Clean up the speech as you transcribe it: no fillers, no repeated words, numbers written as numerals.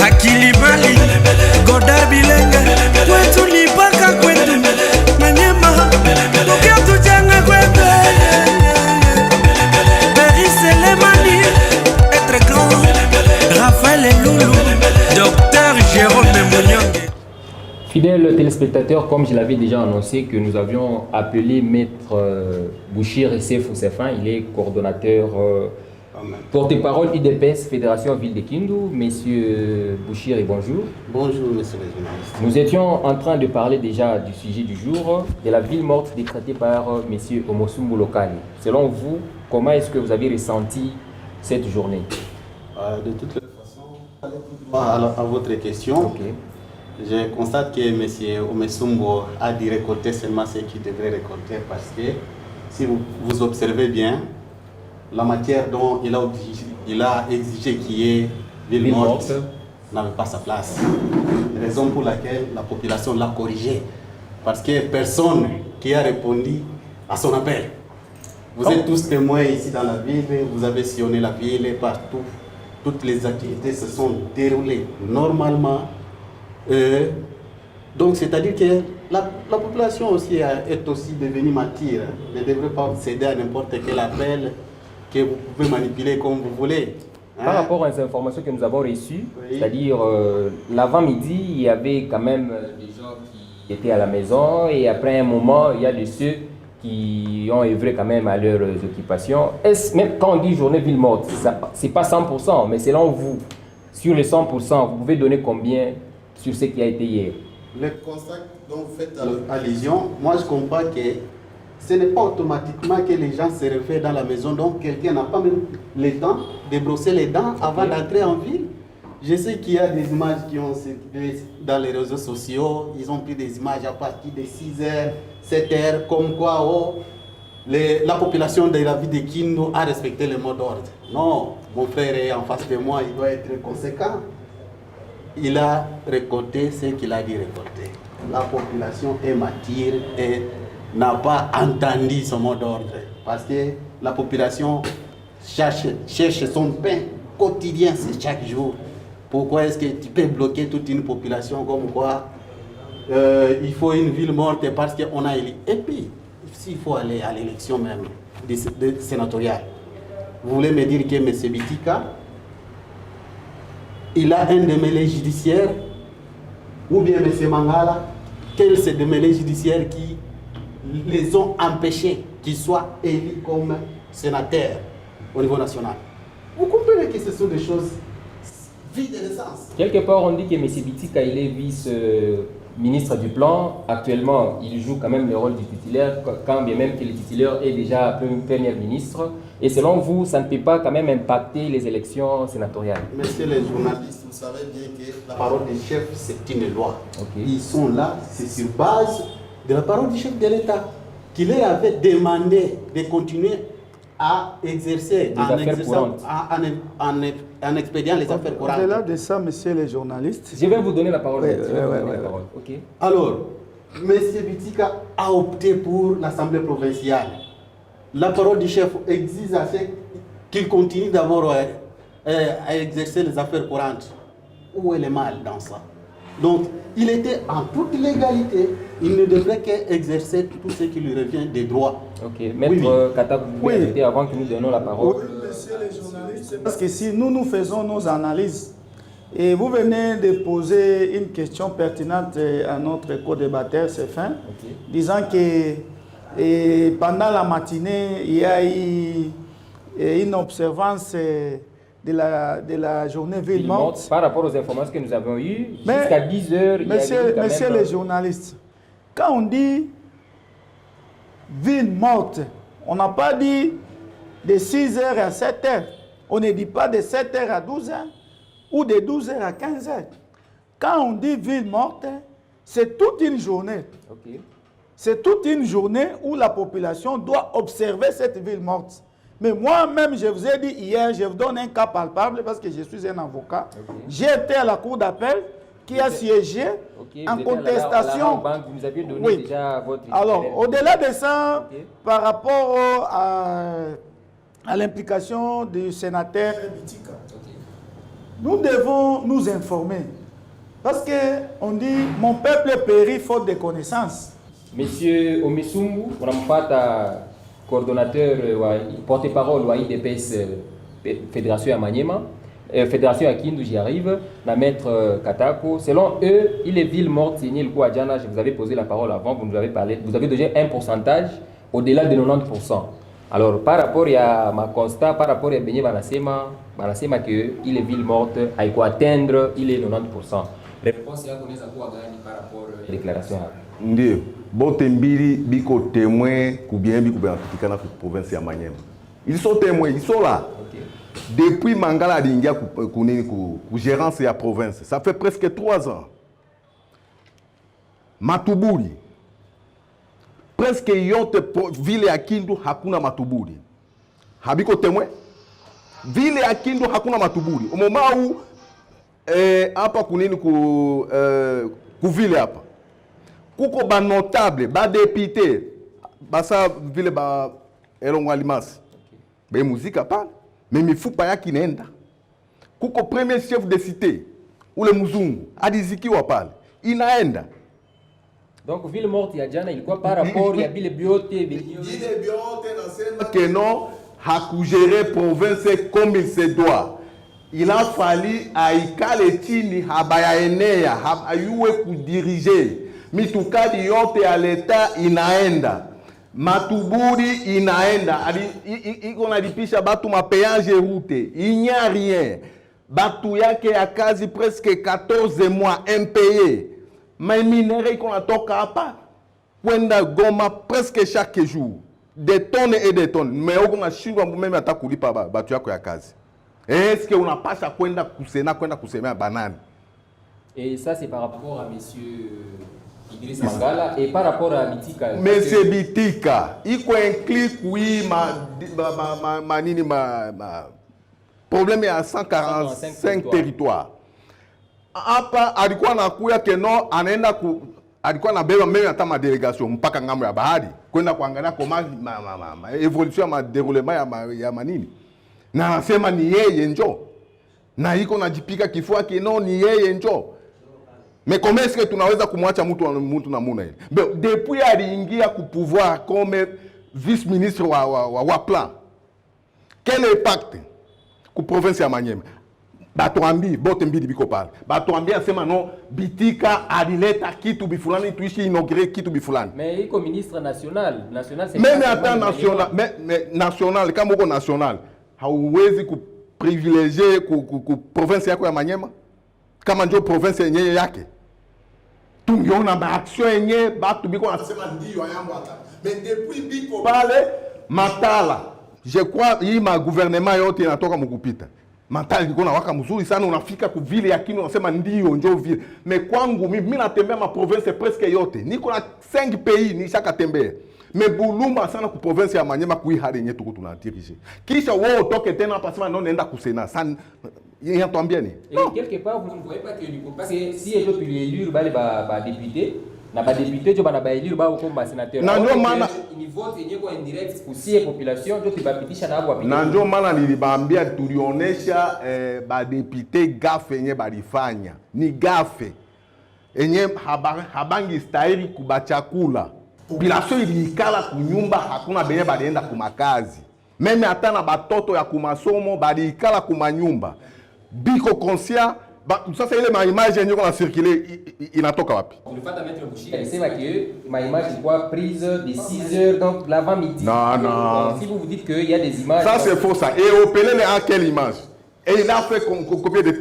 Akilimali, Goda Bilenga, kwetu lipaka kwetu, Manyema, Tokyo tujanga kwetu. Paris Selemani, être grand, Raphaël Loulou, Docteur Jérôme Mouniangue. Fidèles téléspectateurs, comme je l'avais déjà annoncé, que nous avions appelé Maître Bouchir Sefou Sefin, il est coordonnateur porte-parole IDPS, Fédération Ville de Kindu. Monsieur Bouchir, bonjour. Bonjour, monsieur le journaliste. Nous étions en train de parler déjà du sujet du jour, de la ville morte décrétée par monsieur Omosumbu Lokani. Selon vous, comment est-ce que vous avez ressenti cette journée? De toute façon, à votre question, okay. Je constate que M. Omesumbo a dit récolter seulement ce qu'il devrait récolter parce que si vous observez bien, la matière dont il a exigé qu'il y ait ville morte n'avait pas sa place. Raison pour laquelle la population l'a corrigé. Parce que personne qui a répondu à son appel. Vous êtes tous témoins ici dans la ville, vous avez sillonné la ville et partout. Toutes les activités se sont déroulées normalement. Donc c'est-à-dire que la population aussi est aussi devenue martyre, ne devrait pas céder à n'importe quel appel que vous pouvez manipuler comme vous voulez. Par rapport aux informations que nous avons reçues, oui. C'est-à-dire l'avant-midi, il y avait quand même des gens qui étaient à la maison et après un moment, il y a de ceux qui ont œuvré quand même à leurs occupations. Même quand on dit journée ville morte, c'est pas 100%, mais selon vous, sur les 100%, vous pouvez donner combien sur ce qui a été hier? Le constat dont vous faites allusion, moi je comprends que ce n'est pas automatiquement que les gens se réveillent dans la maison, donc quelqu'un n'a pas même le temps de brosser les dents avant d'entrer en ville. Je sais qu'il y a des images qui ont circulé dans les réseaux sociaux, ils ont pris des images à partir de 6h, 7h, comme quoi la population de la ville de Kindu a respecté le mot d'ordre. Non, mon frère est en face de moi, il doit être conséquent. Il a récolté ce qu'il a dit récolter. La population est martyre et n'a pas entendu son mot d'ordre. Parce que la population cherche son pain quotidien, c'est chaque jour. Pourquoi est-ce que tu peux bloquer toute une population comme quoi il faut une ville morte parce qu'on a élu? Et puis, s'il faut aller à l'élection même sénatoriale, vous voulez me dire que M. Bitika, il a un démêlé judiciaire, ou bien M. Mangala, quels sont ces démêlés judiciaires qui les ont empêchés qu'ils soient élus comme sénateurs au niveau national? Vous comprenez que ce sont des choses vides de sens. Quelque part, on dit que M. Bitika, il est vice-ministre du plan. Actuellement, il joue quand même le rôle du titulaire, quand bien même que le titulaire est déjà premier ministre. Et selon vous, ça ne peut pas quand même impacter les élections sénatoriales? Messieurs les journalistes, vous savez bien que la parole du chef, c'est une loi. Okay. Ils sont là, c'est sur base de la parole du chef de l'État, qui leur avait demandé de continuer à exercer en expédiant les affaires courantes. Au-delà de ça, messieurs les journalistes... Je vais vous donner la parole. Okay. Alors, M. Bitika a opté pour l'Assemblée provinciale. La parole du chef exige à ce qu'il continue d'abord à exercer les affaires courantes. Où est le mal dans ça? Donc, il était en toute légalité. Il ne devrait qu'exercer tout ce qui lui revient des droits. Ok, Maître Katab, avant que nous donnions la parole. Oui, messieurs les journalistes, parce que si nous faisons nos analyses, et vous venez de poser une question pertinente à notre co-débatteur, Sefin, disant que pendant la matinée, il y a eu une observance de la journée ville morte. Par rapport aux informations que nous avons eues, jusqu'à 10h, messieurs les journalistes, quand on dit ville morte, on n'a pas dit de 6h à 7h. On ne dit pas de 7h à 12h ou de 12h à 15h. Quand on dit ville morte, c'est toute une journée. Okay. C'est toute une journée où la population doit observer cette ville morte. Mais moi-même, je vous ai dit hier, je vous donne un cas palpable parce que je suis un avocat. Okay. J'ai été à la cour d'appel qui a siégé en contestation. Vous nous aviez donné déjà votre... Alors, au-delà de ça, par rapport à l'implication du sénateur Bitika, nous devons nous informer. Parce qu'on dit, mon peuple périt faute de connaissances. Monsieur Omisungu, unampata coordonnateur porte-parole wa IDPS Fédération ya Maniema, Fédération ya Kindu, j'y arrive, la maître Katako. Selon eux, il est ville morte signée le coup à Djana. Je vous avais posé la parole avant, vous nous avez parlé, vous avez donné un pourcentage au-delà de 90%. Alors par rapport à ma constat, par rapport à Benye Banasema que il est ville morte, à quoi atteindre, il est 90%. Réponse yako unaweza kuwa gani par rapport à déclaration yako? Ndio, bote mbili biko témoin kubien biko benapitikana ku province ya Maniema. Ils sont témoins, ils sont là. Okay. Depuis Mangala Dingia ku gérance ya province, ça fait presque 3 ans. Matubuli. Presque yote ville ya Kindu hakuna Matubuli. Habiko témoin. Ville ya Kindu hakuna Matubuli. Au moment où hapa kunini ku ville hapa kuko ba notable ba député basa vile ba elongwa limasi be muzika pale mais mifupa yake inaenda. Kuko premier chef de cité ule mzungu alizikiwa pale inaenda. Donc ville morte ya jana ilikuwa par rapport ya bile biote nasema que non hakugere province comme il se doit. Il a fallu aikale chini habayaenea ayuwe kudirige mitukadi yote ya leta inaenda Matuburi inaenda iko nalipisha batu mapeage route il n'y a rien batu yake ya kazi presque 14 mois impayé mais minere iko natoka hapa kwenda Goma presque chaque jour des tonnes et des tonnes mais uko nashindwa meme hata kulipa batu yako ya kazi. Est-ce que unapasha kwenda kusena kwenda kusemea banani? Et ça c'est par rapport à monsieur Idriss Mangala et par rapport à Bitika. Monsieur Bitika, iko inclus kui manini problème ya 145 territoires. Hapa alikuwa nakuya keno anaenda alikuwa nabeba mbele hata ma delegation mpaka ngambo ya bahari kwenda kuangalia koma evolution ya déroulement ya manini. Na anasema ni yeye njo. Na iko najipika kifua kino ni yeye njo. Mais comment est-ce que tunaweza kumwacha mtu namuna ile? Depuis aliingia ku pouvoir comme vice-ministre wa plan. Quel impact ku province ya Maniema? Batuambi bote mbili biko pale. Batuambi asema non Bitika alileta kitu bifulani tuishi inaugure kitu bifulani. Mais iko ministre national c'est même attends national mais national kama uko national hauwezi kuprivilegier ku province yako ya Maniema kama ndio province yenyewe yake. Tungiona ba action yenyewe batu biko nasema ndio yangu hata. Mais depuis biko pale Matala, je crois hii ma gouvernement yote inatoka mkupita. Matala iko na waka mzuri sana unafika ku ville ya Kindu unasema ndio ndio ville. Mais kwangu mimi natembea ma province presque yote. Niko na 5 pays nishaka tembea. Mais buluma sana ku province ya Maniema kui hali yenyewe tuko tunadirige. Kisha wewe utoke tena hapa sema non nenda kusena. Sana yatuambia ni. Et quelque part vous ne voyez pas que parce que si les autres élire ba député na ba député jo bana ba élire ba comme ba sénateur. Na ndio maana ni vote yenyewe kwa indirect kusie population ndio tibapitisha na hapo. Na ndio maana nilibaambia tulionesha ba député gafe yenyewe balifanya. Ni gafe. Enye habangi stahili kubachakula. Population ilikala kunyumba hakuna benye balienda kumakazi. Meme hata na batoto ya kumasomo balikala kumanyumba. Biko conscient sasa ile ma image yenyewe kuna circuler inatoka wapi? Ulipata maître Bouchi alisema que ma image ilikuwa prise de 6h donc l'avant-midi. Non. Si vous dites que il y a des images. Ça c'est faux ça. Et au Pelé à quelle image? Et il a fait combien de